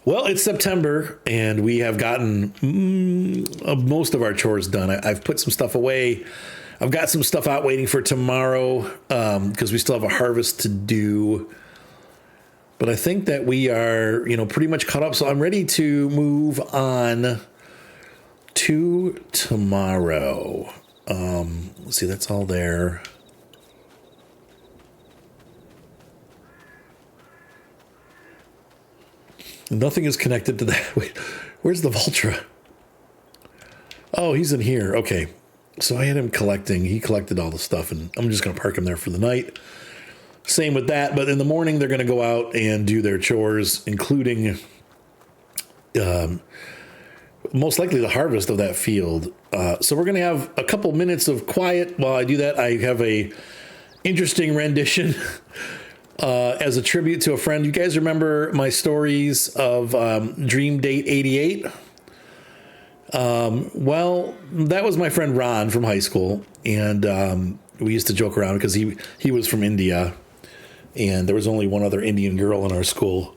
Well, it's September, and we have gotten most of our chores done. I've put some stuff away. I've got some stuff out waiting for tomorrow because we still have a harvest to do. But I think that we are, pretty much caught up. So I'm ready to move on to tomorrow. Let's see, that's all there. Nothing is connected to that. Wait, where's the Vultra? Oh, he's in here. Okay. So I had him collecting. He collected all the stuff, and I'm just going to park him there for the night. Same with that. But in the morning, they're going to go out and do their chores, including most likely the harvest of that field. So we're going to have a couple minutes of quiet while I do that. I have a interesting rendition as a tribute to a friend. You guys remember my stories of Dream Date 88? Well, that was my friend Ron from high school, and we used to joke around because he was from India, and there was only one other Indian girl in our school.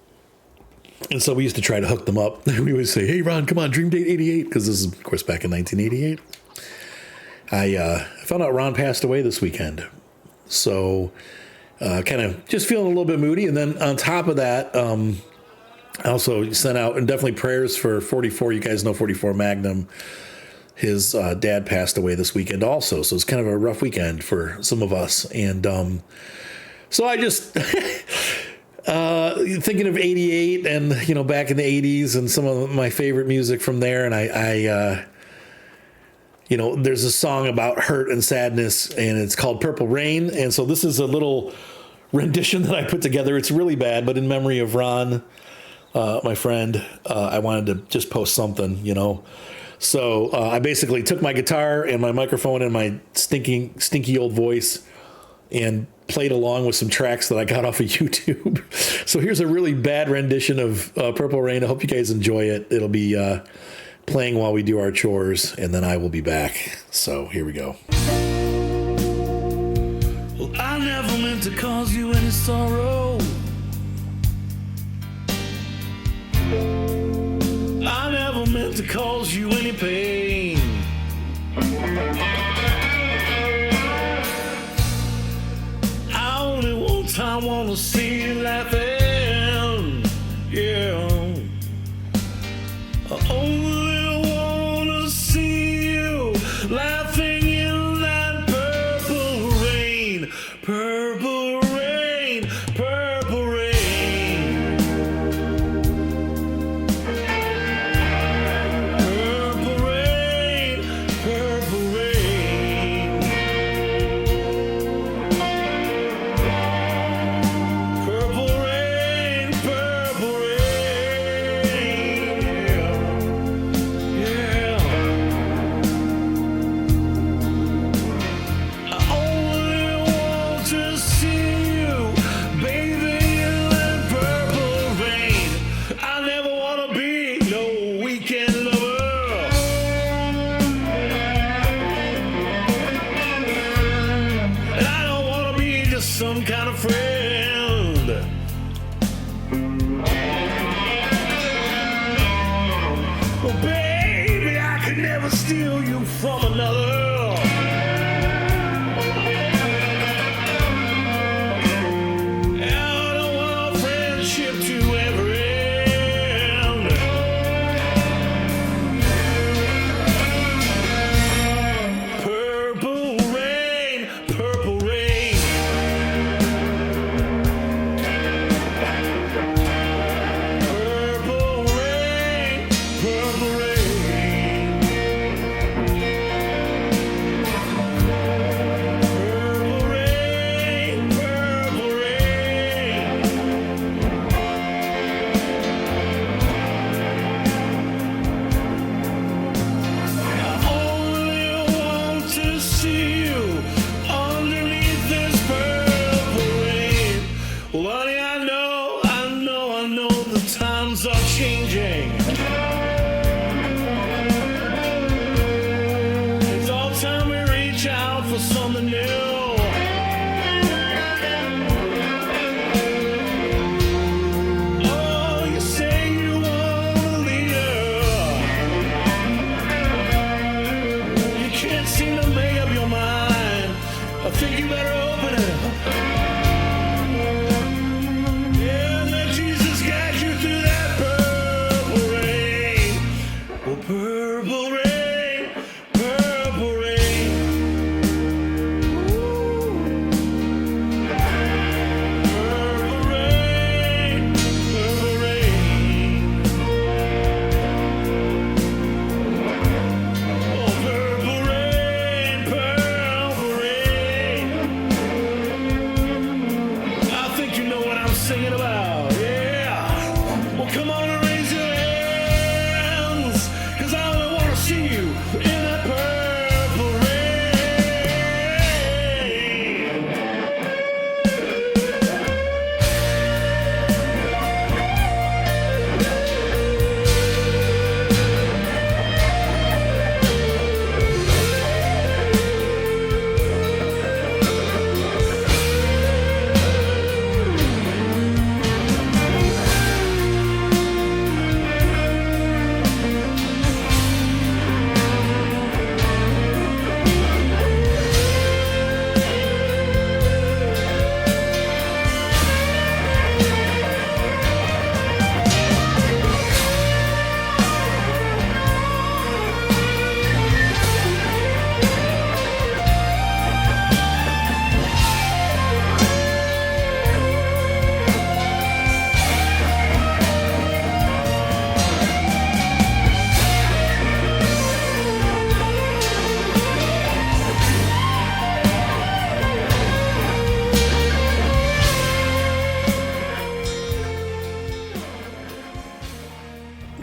And so we used to try to hook them up. We would say, hey, Ron, come on, Dream Date 88, because this is, of course, back in 1988. I found out Ron passed away this weekend. So kind of just feeling a little bit moody. And then on top of that, I also sent out, and definitely prayers for 44. You guys know 44 Magnum. His dad passed away this weekend also. So it's kind of a rough weekend for some of us. And so I just thinking of 88 and, back in the 80s and some of my favorite music from there. And I there's a song about hurt and sadness, and it's called Purple Rain. And so this is a little rendition that I put together. It's really bad, but in memory of Ron, my friend, I wanted to just post something, So I basically took my guitar and my microphone and my stinky old voice and played along with some tracks that I got off of YouTube. So here's a really bad rendition of Purple Rain. I hope you guys enjoy it. It'll be playing while we do our chores, and then I will be back. So here we go. Well, I never meant to cause you any sorrow. I never meant to cause you any pain. I only one time wanna see you laughing, yeah. I only wanna see you laughing in that purple rain, purple rain, purple rain. Purple rain, purple rain. Purple rain, purple rain. Yeah. I only want to see you, baby, in that purple rain. I never wanna be no weekend lover. And I don't wanna be just some kind of friend. Well, baby, I could never steal you from another. And I don't want our friendship to ever end. Purple rain, purple rain. Purple rain, purple rain. Purple rain, purple rain. I only want to see you underneath this purple rain. Well, honey, I know the times are changing. It's all time we reach out for something new. Oh, you say you want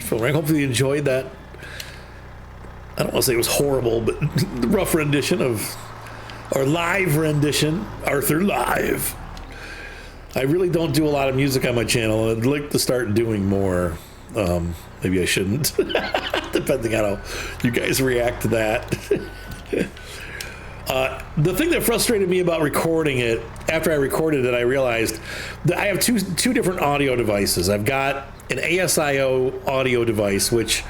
Phil Rank. Hopefully you enjoyed that. I don't want to say it was horrible, but the rough rendition of, or live rendition, Arthur Live. I really don't do a lot of music on my channel. I'd like to start doing more. Maybe I shouldn't, depending on how you guys react to that. The thing that frustrated me about recording it, after I recorded it, I realized that I have two different audio devices. I've got an ASIO audio device, which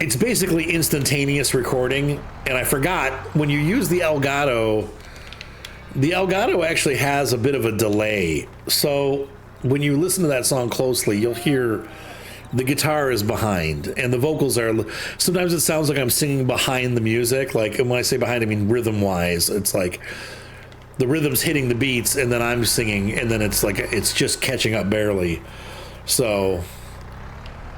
it's basically instantaneous recording. And I forgot, when you use the Elgato actually has a bit of a delay. So when you listen to that song closely, you'll hear the guitar is behind and the vocals are, sometimes it sounds like I'm singing behind the music. Like, and when I say behind, I mean rhythm wise. It's like the rhythm's hitting the beats and then I'm singing, and then it's like it's just catching up barely. So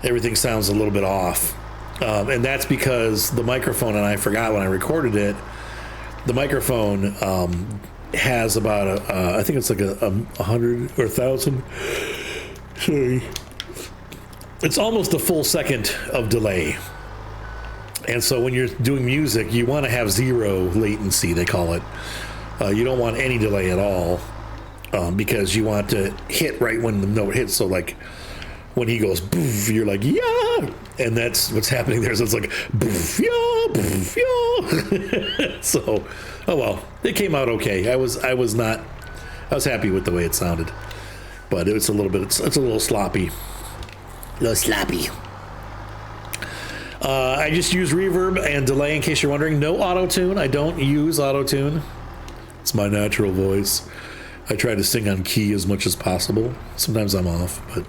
everything sounds a little bit off. And that's because the microphone, and I forgot when I recorded it, the microphone has about I think it's like a 100 or 1,000. Sorry. It's almost a full second of delay. And so when you're doing music, you want to have zero latency, they call it. You don't want any delay at all, because you want to hit right when the note hits. So like when he goes, boof, you're like, yeah. And that's what's happening there. So it's like, boof, yeah, boof, yeah. So, oh well, it came out okay. I was happy with the way it sounded, but it's a little bit, it's a little sloppy. A little sloppy. I just use reverb and delay, in case you're wondering. No auto-tune. I don't use auto-tune. It's my natural voice. I try to sing on key as much as possible. Sometimes I'm off, but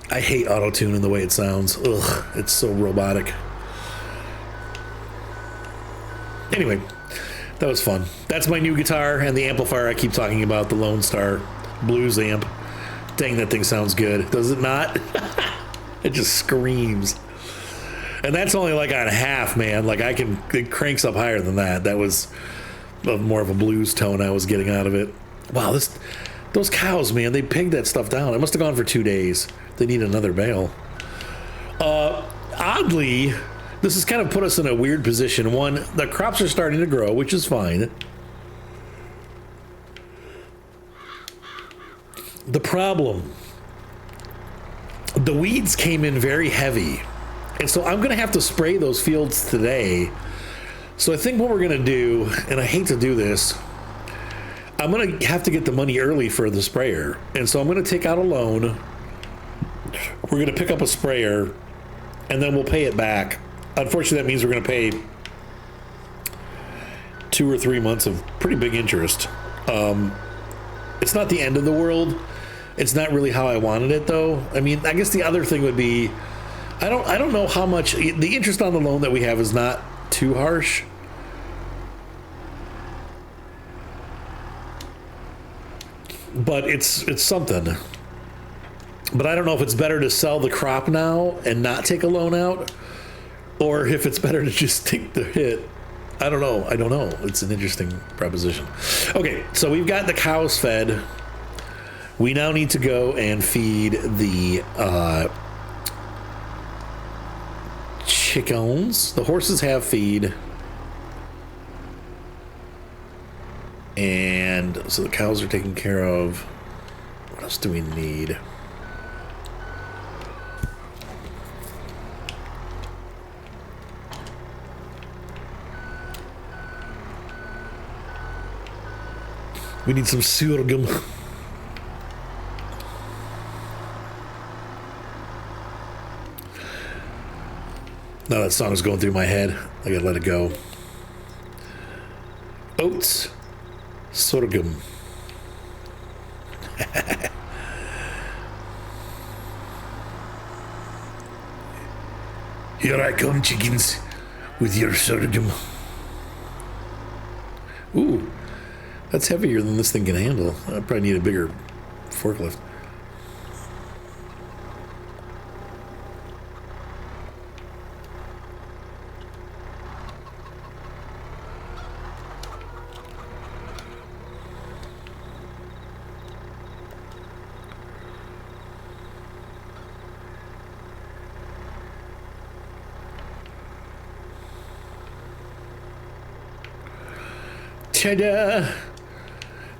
I hate auto-tune and the way it sounds. Ugh, it's so robotic. Anyway, that was fun. That's my new guitar and the amplifier I keep talking about, the Lone Star Blues amp. Dang, that thing sounds good. Does it not? It just screams. And that's only like on half, man. Like it cranks up higher than that. That was more of a blues tone I was getting out of it. Wow, those cows, man, they pigged that stuff down. It must have gone for 2 days. They need another bale. Oddly, this has kind of put us in a weird position. One, the crops are starting to grow, which is fine. The problem, the weeds came in very heavy. And so I'm going to have to spray those fields today. So I think what we're going to do, and I hate to do this, I'm going to have to get the money early for the sprayer. And so I'm going to take out a loan. We're going to pick up a sprayer, and then we'll pay it back. Unfortunately, that means we're going to pay 2 or 3 months of pretty big interest. It's not the end of the world. It's not really how I wanted it, though. I mean, I guess the other thing would be, I don't know how much the interest on the loan that we have is not too harsh. But it's something. But I don't know if it's better to sell the crop now and not take a loan out, or if it's better to just take the hit. I don't know. It's an interesting proposition. Okay, so we've got the cows fed. We now need to go and feed the chickens. The horses have feed. And so the cows are taken care of. What else do we need? We need some sorghum. Now that song is going through my head. I gotta let it go. Oats, sorghum. Here I come, chickens, with your sorghum. Ooh, that's heavier than this thing can handle. I probably need a bigger forklift. Ta-da!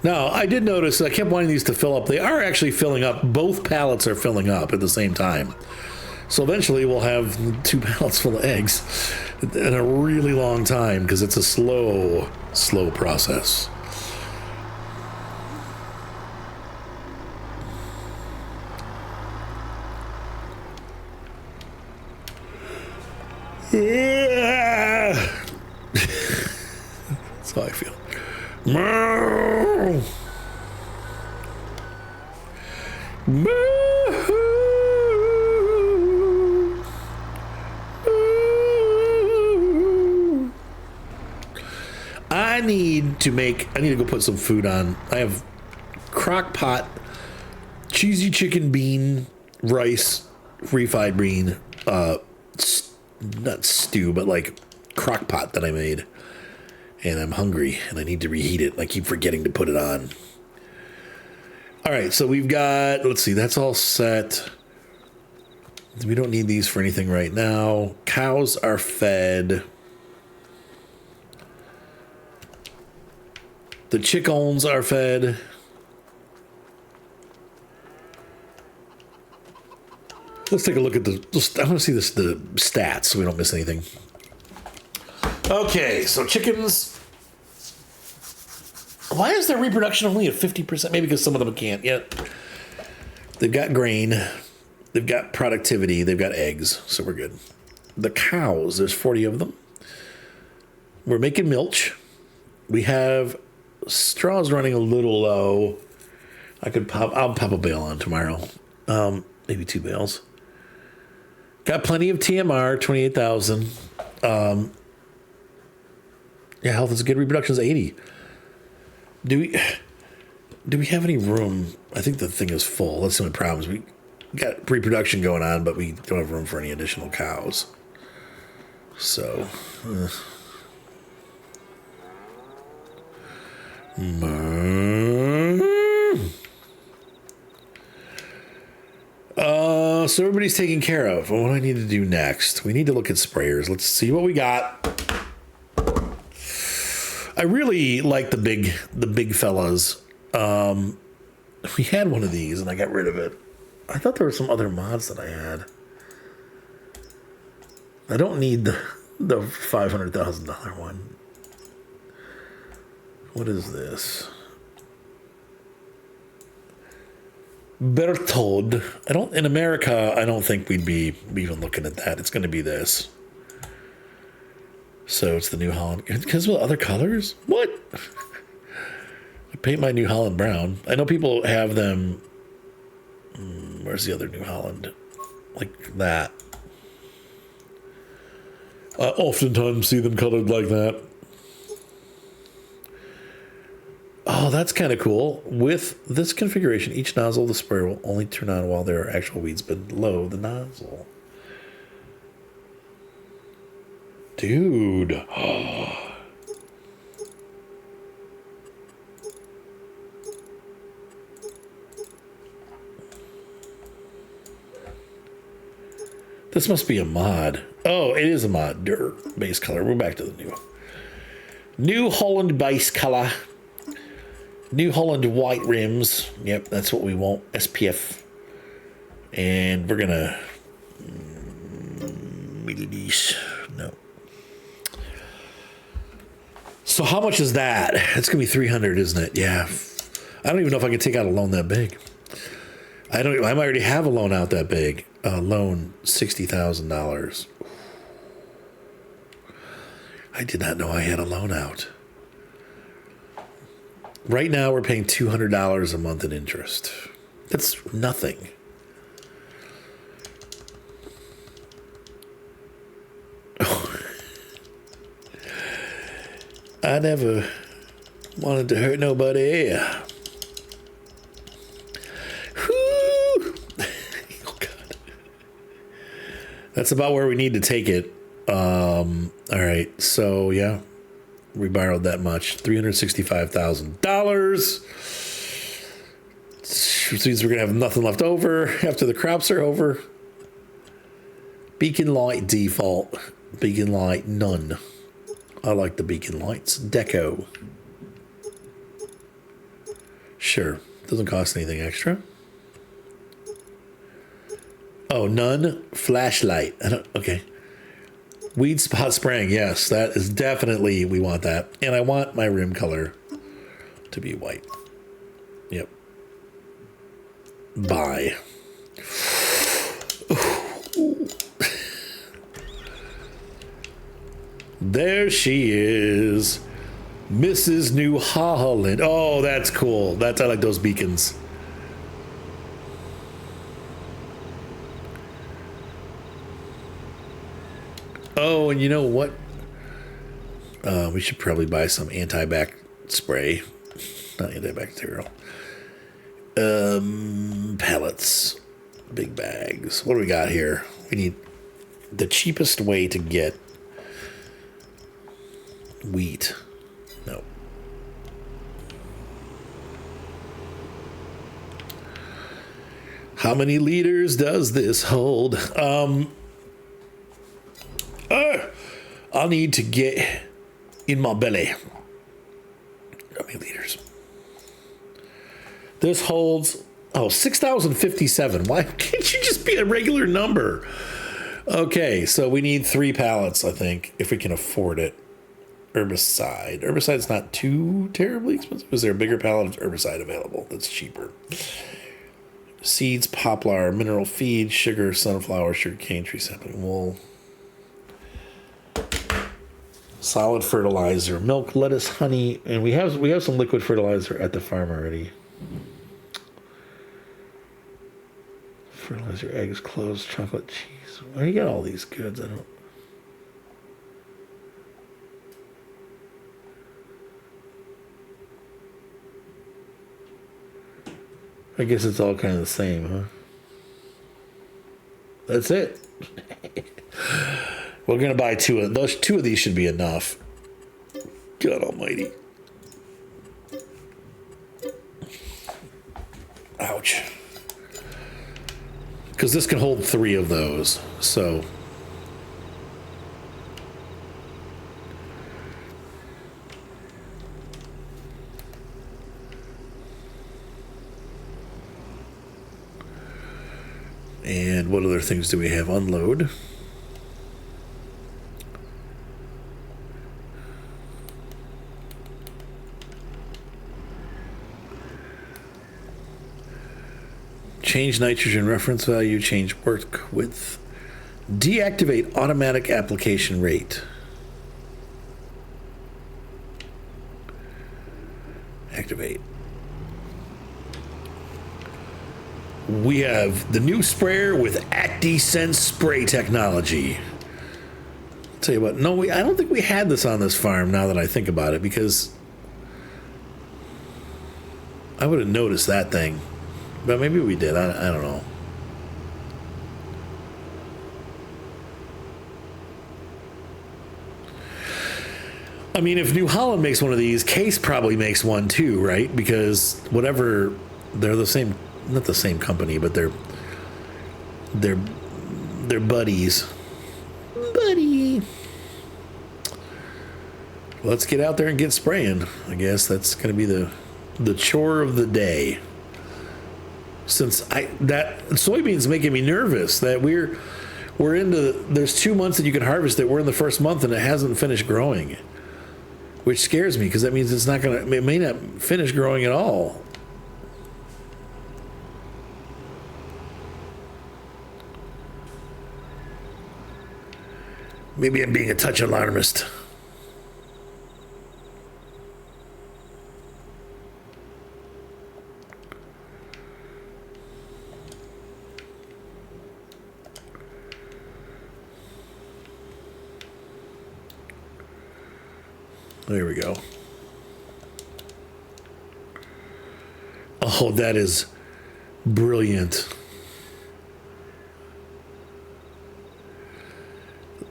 Now, I did notice, I kept wanting these to fill up. They are actually filling up. Both pallets are filling up at the same time. So eventually we'll have 2 pallets full of eggs in a really long time because it's a slow process. That's how I feel. I need to go put some food on. I have crock pot, cheesy chicken bean, rice, refried bean, not stew, but like crock pot that I made. And I'm hungry and I need to reheat it. I keep forgetting to put it on. All right, so we've got, let's see, that's all set. We don't need these for anything right now. Cows are fed. The chickens are fed. Let's take a look at I want to see the stats so we don't miss anything. Okay, so chickens. Why is their reproduction only at 50%? Maybe because some of them can't yet. They've got grain. They've got productivity. They've got eggs, so we're good. The cows, there's 40 of them. We're making milch. We have straws running a little low. I'll pop a bale on tomorrow. Maybe 2 bales. Got plenty of TMR, 28,000. Yeah, health is good. Reproduction is 80. Do we have any room? I think the thing is full. That's the only problem. We got reproduction going on, but we don't have room for any additional cows. So, so everybody's taken care of. What do I need to do next? We need to look at sprayers. Let's see what we got. I really like the big fellas. We had one of these and I got rid of it. I thought there were some other mods that I had. I don't need the $500,000 one. What is this? Berthold. In America, I don't think we'd be even looking at that. It's going to be this. So it's the New Holland. Because with other colors? What? I paint my New Holland brown. I know people have them. Where's the other New Holland? Like that. I oftentimes see them colored like that. Oh, that's kind of cool. With this configuration, each nozzle of the sprayer will only turn on while there are actual weeds below the nozzle. Dude. This must be a mod. Oh, it is a mod. Base color. We're back to the New Holland base color. New Holland white rims. Yep, that's what we want. SPF. And we're gonna no. So how much is that? It's gonna be 300, isn't it? Yeah. I don't even know if I can take out a loan that big. I might already have a loan out that big. Loan $60,000. I did not know I had a loan out. Right now we're paying $200 a month in interest. That's nothing. I never wanted to hurt nobody. Whew. Oh, God. That's about where we need to take it. All right. So, yeah, we borrowed that much. $365,000. Which means we're going to have nothing left over after the crops are over. Beacon light default. Beacon light none. I like the beacon lights. Deco. Sure. Doesn't cost anything extra. Oh, none. Flashlight. Okay. Weed spot spraying. Yes, that is definitely, we want that. And I want my rim color to be white. Yep. Buy. There she is. Mrs. New Holland. Oh, that's cool. I like those beacons. Oh, and you know what? We should probably buy some anti-bac spray. Not antibacterial. Pellets. Big bags. What do we got here? We need the cheapest way to get wheat. No. How many liters does this hold? I'll need to get in my belly. How many liters? This holds, 6,057. Why can't you just be a regular number? Okay, so we need 3 pallets, I think, if we can afford it. Herbicide. Herbicide's not too terribly expensive. Is there a bigger pallet of herbicide available that's cheaper? Seeds, poplar, mineral feed, sugar, sunflower, sugar cane, tree sapling, wool. Solid fertilizer, milk, lettuce, honey, and we have some liquid fertilizer at the farm already. Fertilizer, eggs, cloves, chocolate, cheese. Where do you get all these goods? I guess it's all kind of the same, huh? That's it. We're gonna buy 2 of those. 2 of these should be enough. God almighty. Ouch. Because this can hold 3 of those, so. And what other things do we have? Unload. Change nitrogen reference value, change work width. Deactivate automatic application rate. Activate. We have the new sprayer with ActiSense spray technology. I'll tell you what, no, I don't think we had this on this farm now that I think about it, because I would have noticed that thing. But maybe we did. I don't know. I mean, if New Holland makes one of these, Case probably makes one too, right? Because whatever, they're the same, not the same company, but they're buddies. Buddy. Let's get out there and get spraying. I guess that's going to be the chore of the day. Since that soybeans making me nervous that we're into, there's 2 months that you can harvest it. We're in the first month and it hasn't finished growing, which scares me because that means it may not finish growing at all. Maybe I'm being a touch alarmist. There we go. Oh, that is brilliant.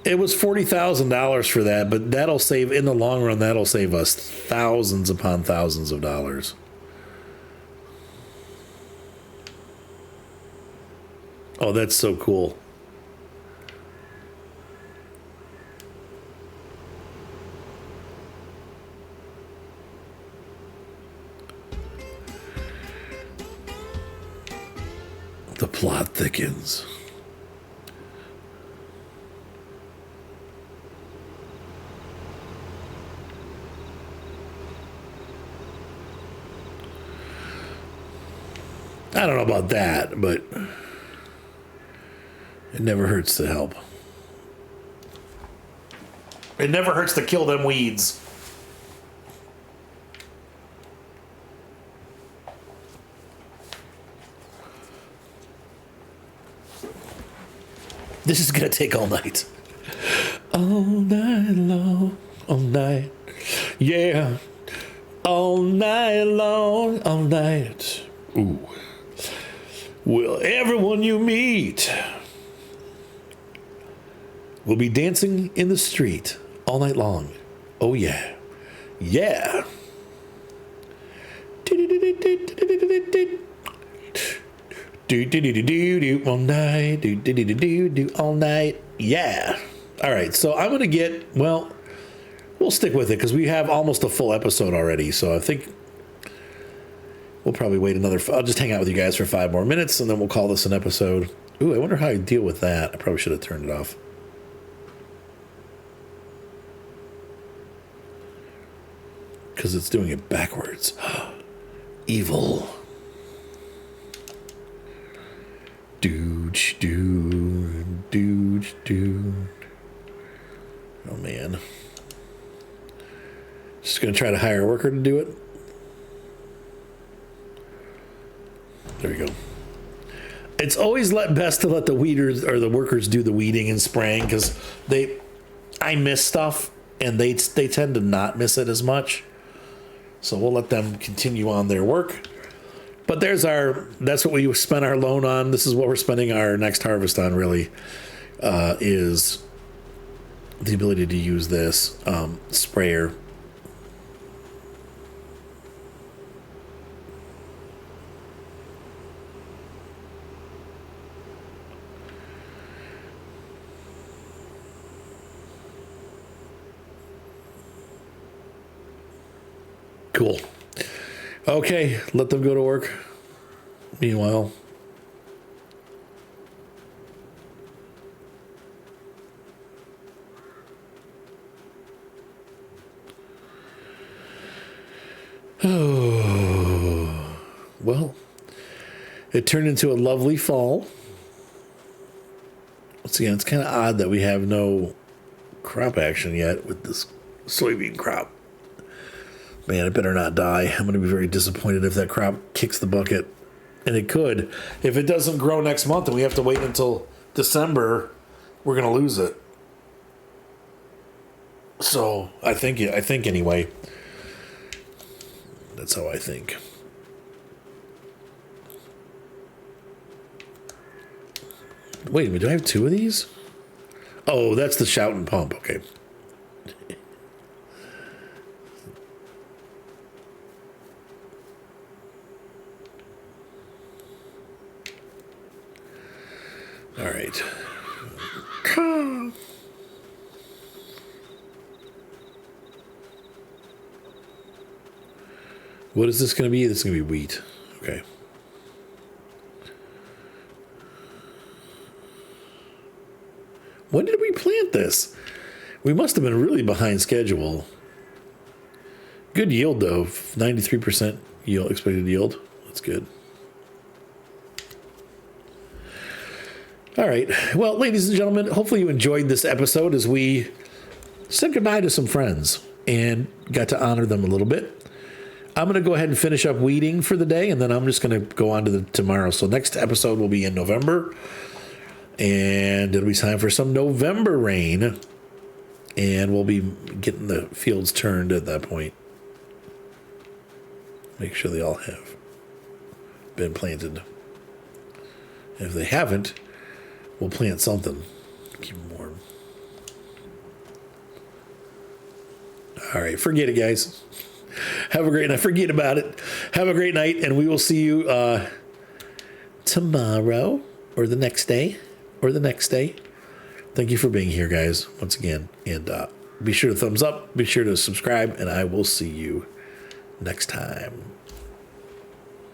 It was $40,000 for that, but that'll save, in the long run, that'll save us thousands upon thousands of dollars. Oh, that's so cool. plot thickens. I don't know about that, but it never hurts to help. It never hurts to kill them weeds. This is gonna take all night. All night long, all night. Yeah. All night long, all night. Ooh. Will everyone you meet will be dancing in the street all night long. Oh yeah. Yeah. Do all night, do all night. Yeah. All right, so I'm gonna get, well, we'll stick with it because we have almost a full episode already. So I think we'll probably wait I'll just hang out with you guys for 5 more minutes and then we'll call this an episode. Ooh, I wonder how I deal with that. I probably should have turned it off. Because it's doing it backwards. Evil. Dooch, doo. Oh, man. Just going to try to hire a worker to do it. There we go. It's always best to let the weeders or the workers do the weeding and spraying because I miss stuff and they tend to not miss it as much. So we'll let them continue on their work. But that's what we spent our loan on. This is what we're spending our next harvest on, really, is the ability to use this sprayer. Cool. Okay, let them go to work. Meanwhile, well, it turned into a lovely fall. Once again, it's kind of odd that we have no crop action yet with this soybean crop. Man, it better not die. I'm going to be very disappointed if that crop kicks the bucket. And it could. If it doesn't grow next month and we have to wait until December, we're going to lose it. So, I think anyway. That's how I think. Wait a minute, do I have 2 of these? Oh, that's the shout and pump. Okay. All right. What is this going to be? This is going to be wheat. Okay. When did we plant this? We must have been really behind schedule. Good yield, though. 93% yield, expected yield. That's good. All right. Well, ladies and gentlemen, hopefully you enjoyed this episode as we said goodbye to some friends and got to honor them a little bit. I'm going to go ahead and finish up weeding for the day, and then I'm just going to go on to tomorrow. So next episode will be in November, and it'll be time for some November rain, and we'll be getting the fields turned at that point. Make sure they all have been planted. And if they haven't, we'll plant something. Keep them warm. All right, forget it, guys. Have a great night. Forget about it. Have a great night, and we will see you tomorrow or the next day or the next day. Thank you for being here, guys, once again. And be sure to thumbs up. Be sure to subscribe, and I will see you next time.